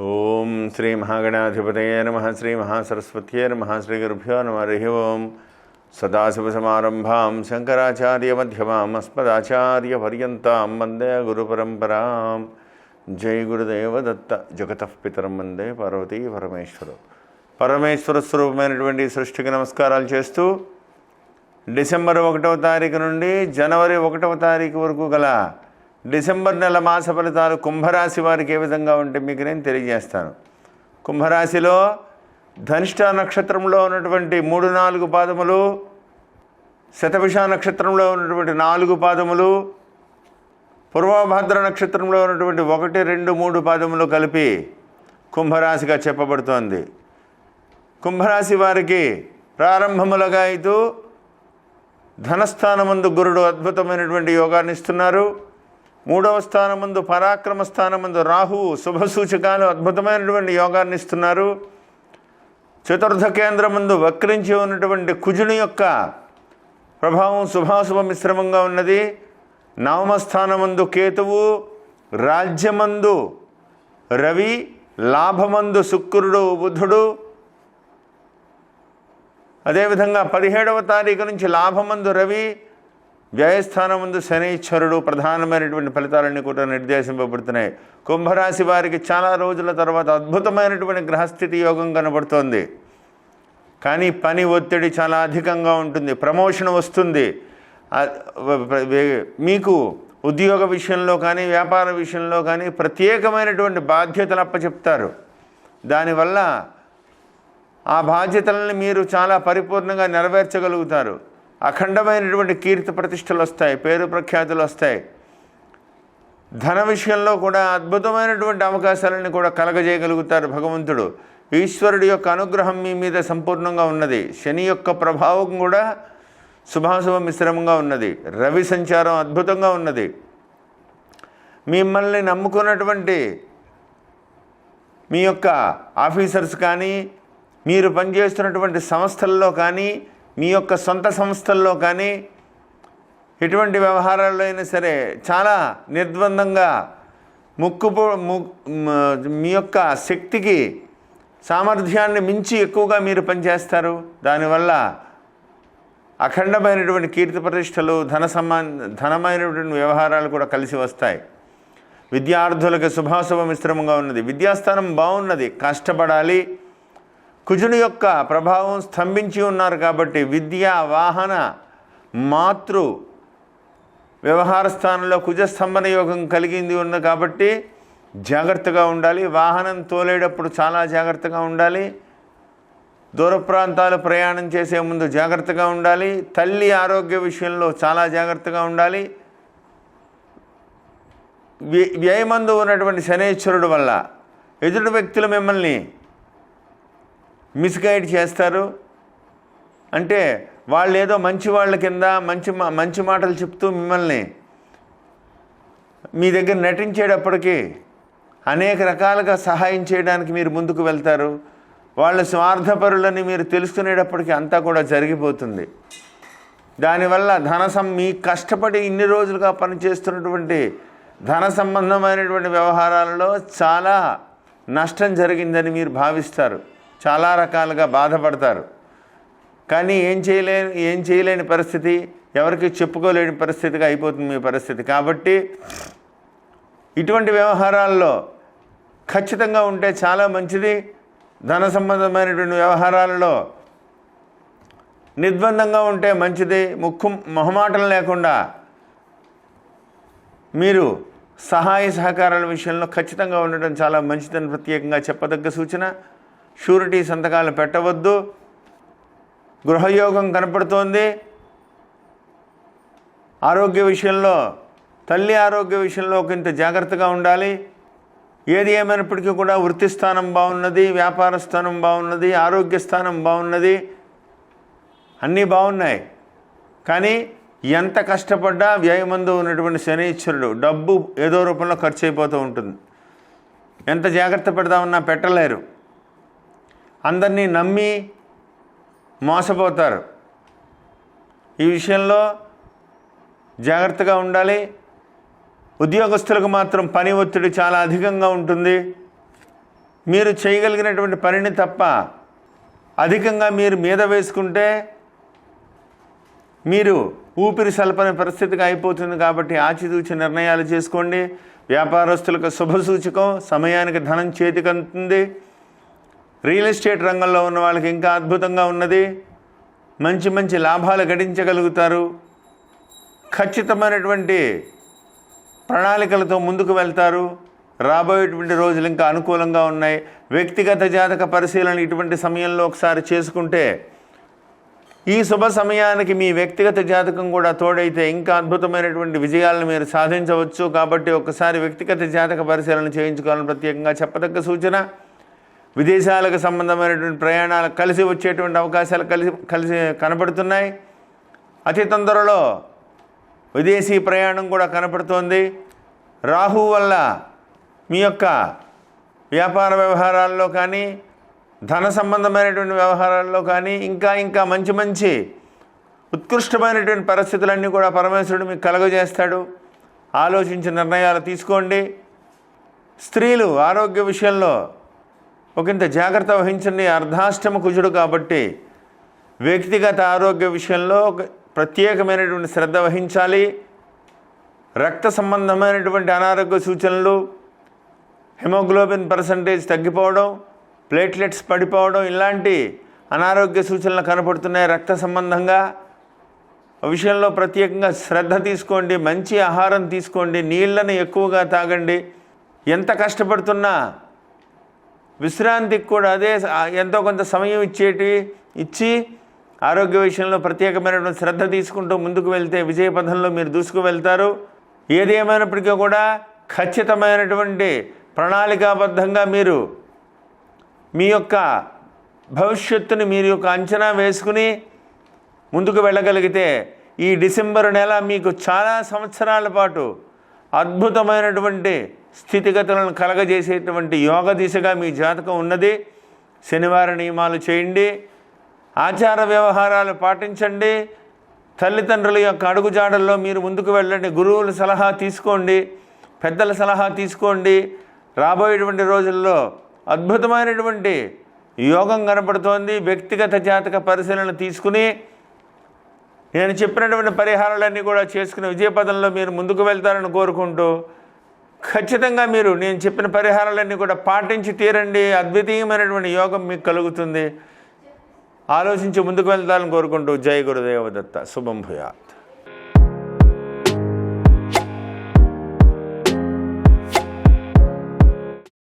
ఓం శ్రీ మహాగణాధిపతయే నమః. శ్రీ మహాసరస్వత్యే నమః. శ్రీ గురుభ్యో నమః. హరి ఓం. సదాశివసమారంభాం శంకరాచార్యమధ్యమాం అస్మదాచార్యపర్యంతాం వందే గురుపరంపరాం. జై గురుదేవదత్త. జగతః పితరం వందే పార్వతీ పరమేశ్వరం. పరమేశ్వర స్వరూపమైనటువంటి సృష్టికి నమస్కారాలు చేస్తూ డిసెంబర్ 1వ తారీఖు నుండి జనవరి 1వ తారీఖు వరకు గల డిసెంబర్ నెల మాస ఫలితాలు కుంభరాశి వారికి ఏ విధంగా ఉంటే మీకు నేను తెలియజేస్తాను. కుంభరాశిలో ధనిష్ట నక్షత్రంలో ఉన్నటువంటి 3-4 పాదములు, శతభిష నక్షత్రంలో ఉన్నటువంటి 4 పాదములు, పూర్వభద్ర నక్షత్రంలో ఉన్నటువంటి 1, 2, 3 పాదములు కలిపి కుంభరాశిగా చెప్పబడుతోంది. కుంభరాశి వారికి ప్రారంభములుగా అయితే ధనస్థానమందు గురుడు అద్భుతమైనటువంటి యోగాన్ని ఇస్తున్నారు. 3వ స్థానమందు పరాక్రమ స్థానమందు రాహువు శుభసూచకాలు అద్భుతమైనటువంటి యోగాన్ని ఇస్తున్నారు. చతుర్థ కేంద్రమందు వక్రించి ఉన్నటువంటి కుజుని యొక్క ప్రభావం శుభాశుభ మిశ్రమంగా ఉన్నది. 9వ స్థానమందు కేతువు, రాజ్యమందు రవి, లాభమందు శుక్రుడు బుధుడు, అదేవిధంగా 17వ తారీఖు నుంచి లాభమందు రవి, వ్యయస్థానమందు శనీశ్వరుడు ప్రధానమైనటువంటి ఫలితాలన్నీ కూడా నిర్దేశింపబడుతున్నాయి. కుంభరాశి వారికి చాలా రోజుల తర్వాత అద్భుతమైనటువంటి గ్రహస్థితి యోగం కనబడుతోంది. కానీ పని ఒత్తిడి చాలా అధికంగా ఉంటుంది. ప్రమోషన్ వస్తుంది. మీకు ఉద్యోగ విషయంలో కానీ వ్యాపార విషయంలో కానీ ప్రత్యేకమైనటువంటి బాధ్యతలు అప్పచెప్తారు. దానివల్ల ఆ బాధ్యతలను మీరు చాలా పరిపూర్ణంగా నెరవేర్చగలుగుతారు. అఖండమైనటువంటి కీర్తి ప్రతిష్టలు వస్తాయి, పేరు ప్రఖ్యాతులు వస్తాయి. ధన విషయంలో కూడా అద్భుతమైనటువంటి అవకాశాలను కూడా కలగజేయగలుగుతారు భగవంతుడు. ఈశ్వరుడి యొక్క అనుగ్రహం మీ మీద సంపూర్ణంగా ఉన్నది. శని యొక్క ప్రభావం కూడా శుభాశుభ మిశ్రమంగా ఉన్నది. రవి సంచారం అద్భుతంగా ఉన్నది. మిమ్మల్ని నమ్ముకున్నటువంటి మీ యొక్క ఆఫీసర్స్ కానీ, మీరు పనిచేస్తున్నటువంటి సంస్థల్లో కానీ, మీ యొక్క సొంత సంస్థల్లో కానీ, ఎటువంటి వ్యవహారాల్లో అయినా సరే చాలా నిర్ద్వందంగా మీ యొక్క శక్తికి సామర్థ్యాన్ని మించి ఎక్కువగా మీరు పనిచేస్తారు. దానివల్ల అఖండమైనటువంటి కీర్తి ప్రతిష్టలు, ధనమైనటువంటి వ్యవహారాలు కూడా కలిసి వస్తాయి. విద్యార్థులకు శుభాశుభ మిశ్రమంగా ఉన్నది. విద్యాస్థానం బాగున్నది, కష్టపడాలి. కుజుని యొక్క ప్రభావం స్తంభించి ఉన్నారు కాబట్టి విద్య, వాహన, మాతృ వ్యవహార స్థానంలో కుజస్తంభన యోగం కలిగింది ఉంది కాబట్టి జాగ్రత్తగా ఉండాలి. వాహనం తోలేటప్పుడు చాలా జాగ్రత్తగా ఉండాలి. దూర ప్రాంతాలు ప్రయాణం చేసే ముందు జాగ్రత్తగా ఉండాలి. తల్లి ఆరోగ్య విషయంలో చాలా జాగ్రత్తగా ఉండాలి. వ్యయమందు ఉన్నటువంటి శనీశ్వరుడు వల్ల ఎదుటి వ్యక్తులు మిమ్మల్ని మిస్గైడ్ చేస్తారు. అంటే వాళ్ళు ఏదో మంచి వాళ్ళ కింద మంచి మాటలు చెప్తూ మిమ్మల్ని మీ దగ్గర నటించేటప్పటికీ అనేక రకాలుగా సహాయం చేయడానికి మీరు ముందుకు వెళ్తారు. వాళ్ళ స్వార్థపరులని మీరు తెలుసుకునేటప్పటికీ అంతా కూడా జరిగిపోతుంది. దానివల్ల మీ కష్టపడి ఇన్ని రోజులుగా పనిచేస్తున్నటువంటి ధన సంబంధమైనటువంటి వ్యవహారాలలో చాలా నష్టం జరిగిందని మీరు భావిస్తారు. చాలా రకాలుగా బాధపడతారు. కానీ ఏం చేయలేని పరిస్థితి, ఎవరికి చెప్పుకోలేని పరిస్థితిగా అయిపోతుంది మీ పరిస్థితి. కాబట్టి ఇటువంటి వ్యవహారాల్లో ఖచ్చితంగా ఉంటే చాలా మంచిది. ధన సంబంధమైనటువంటి వ్యవహారాలలో నిర్బంధంగా ఉంటే మంచిది. మొహమాటం లేకుండా మీరు సహాయ సహకారాల విషయంలో ఖచ్చితంగా ఉండటం చాలా మంచిదని ప్రత్యేకంగా చెప్పదగ్గ సూచన. షూరిటీ సంతకాలు పెట్టవద్దు. గృహయోగం కనపడుతోంది. ఆరోగ్య విషయంలో, తల్లి ఆరోగ్య విషయంలో కొంత జాగ్రత్తగా ఉండాలి. ఏది ఏమైనప్పటికీ కూడా వృత్తి స్థానం బాగున్నది, వ్యాపార స్థానం బాగున్నది, ఆరోగ్య స్థానం బాగున్నది, అన్నీ బాగున్నాయి. కానీ ఎంత కష్టపడ్డా వ్యయమందు ఉన్నటువంటి శనీశ్వరుడు డబ్బు ఏదో రూపంలో ఖర్చు అయిపోతూ ఉంటుంది. ఎంత జాగ్రత్త పెడదామన్నా పెట్టలేరు. అందరినీ నమ్మి మోసపోతారు. ఈ విషయంలో జాగ్రత్తగా ఉండాలి. ఉద్యోగస్తులకు మాత్రం పని ఒత్తిడి చాలా అధికంగా ఉంటుంది. మీరు చేయగలిగినటువంటి పనిని తప్ప అధికంగా మీరు మీద వేసుకుంటే మీరు ఊపిరి సల్పని పరిస్థితిగా అయిపోతుంది. కాబట్టి ఆచితూచి నిర్ణయాలు చేసుకోండి. వ్యాపారస్తులకు శుభసూచకం, సమయానికి ధనం చేతికి అందుతుంది. రియల్ ఎస్టేట్ రంగంలో ఉన్న వాళ్ళకి ఇంకా అద్భుతంగా ఉన్నది. మంచి మంచి లాభాలు గడించగలుగుతారు. ఖచ్చితమైనటువంటి ప్రణాళికలతో ముందుకు వెళ్తారు. రాబోయేటువంటి రోజులు ఇంకా అనుకూలంగా ఉన్నాయి. వ్యక్తిగత జాతక పరిశీలన ఇటువంటి సమయంలో ఒకసారి చేసుకుంటే ఈ శుభ సమయానికి మీ వ్యక్తిగత జాతకం కూడా తోడైతే ఇంకా అద్భుతమైనటువంటి విజయాలను మీరు సాధించవచ్చు. కాబట్టి ఒకసారి వ్యక్తిగత జాతక పరిశీలన చేయించుకోవాలని ప్రత్యేకంగా చెప్పదగ్గ సూచన. విదేశాలకు సంబంధమైనటువంటి ప్రయాణాలు కలిసి వచ్చేటువంటి అవకాశాలు కలిసి కనపడుతున్నాయి. అతి తొందరలో విదేశీ ప్రయాణం కూడా కనపడుతోంది. రాహు వల్ల మీ యొక్క వ్యాపార వ్యవహారాల్లో కానీ ధన సంబంధమైనటువంటి వ్యవహారాల్లో కానీ ఇంకా మంచి మంచి ఉత్కృష్టమైనటువంటి పరిస్థితులన్నీ కూడా పరమేశ్వరుడు మీకు కలుగజేస్తాడు. ఆలోచించి నిర్ణయాలు తీసుకోండి. స్త్రీలు ఆరోగ్య విషయంలో ఒకంత జాగ్రత్త వహించండి. అర్ధాష్టమ కుజుడు కాబట్టి వ్యక్తిగత ఆరోగ్య విషయంలో ప్రత్యేకమైనటువంటి శ్రద్ధ వహించాలి. రక్త సంబంధమైనటువంటి అనారోగ్య సూచనలు, హెమోగ్లోబిన్ పర్సంటేజ్ తగ్గిపోవడం, ప్లేట్లెట్స్ పడిపోవడం ఇలాంటి అనారోగ్య సూచనలు కనపడుతున్నాయి. రక్త సంబంధంగా విషయంలో ప్రత్యేకంగా శ్రద్ధ తీసుకోండి. మంచి ఆహారం తీసుకోండి. నీళ్లను ఎక్కువగా తాగండి. ఎంత కష్టపడుతున్నా విశ్రాంతికి కూడా అదే ఎంతో కొంత సమయం ఇచ్చి ఆరోగ్య విషయంలో ప్రత్యేకమైనటువంటి శ్రద్ధ తీసుకుంటూ ముందుకు వెళ్తే విజయపథంలో మీరు దూసుకు వెళ్తారు. ఏది ఏమైనప్పటికీ కూడా ఖచ్చితమైనటువంటి ప్రణాళికాబద్ధంగా మీరు మీ యొక్క భవిష్యత్తుని మీరు యొక్క అంచనా వేసుకుని ముందుకు వెళ్ళగలిగితే ఈ డిసెంబర్ నెల మీకు చాలా సంవత్సరాల పాటు అద్భుతమైనటువంటి స్థితిగతులను కలగజేసేటువంటి యోగ దిశగా మీ జాతకం ఉన్నది. శనివార నియమాలు చేయండి. ఆచార వ్యవహారాలు పాటించండి. తల్లిదండ్రుల యొక్క అడుగుజాడల్లో మీరు ముందుకు వెళ్ళండి. గురువుల సలహా తీసుకోండి. పెద్దల సలహా తీసుకోండి. రాబోయేటువంటి రోజుల్లో అద్భుతమైనటువంటి యోగం కనపడుతోంది. వ్యక్తిగత జాతక పరిశీలన తీసుకుని నేను చెప్పినటువంటి పరిహారాలన్నీ కూడా చేసుకుని విజయపథంలో మీరు ముందుకు వెళ్తారని కోరుకుంటూ ఖచ్చితంగా మీరు నేను చెప్పిన పరిహారాలన్నీ కూడా పాటించి తీరండి. అద్వితీయమైనటువంటి యోగం మీకు కలుగుతుంది. ఆలోచించి ముందుకు వెళ్తారని కోరుకుంటూ జై గురుదేవ దత్త. శుభం భూయాత్.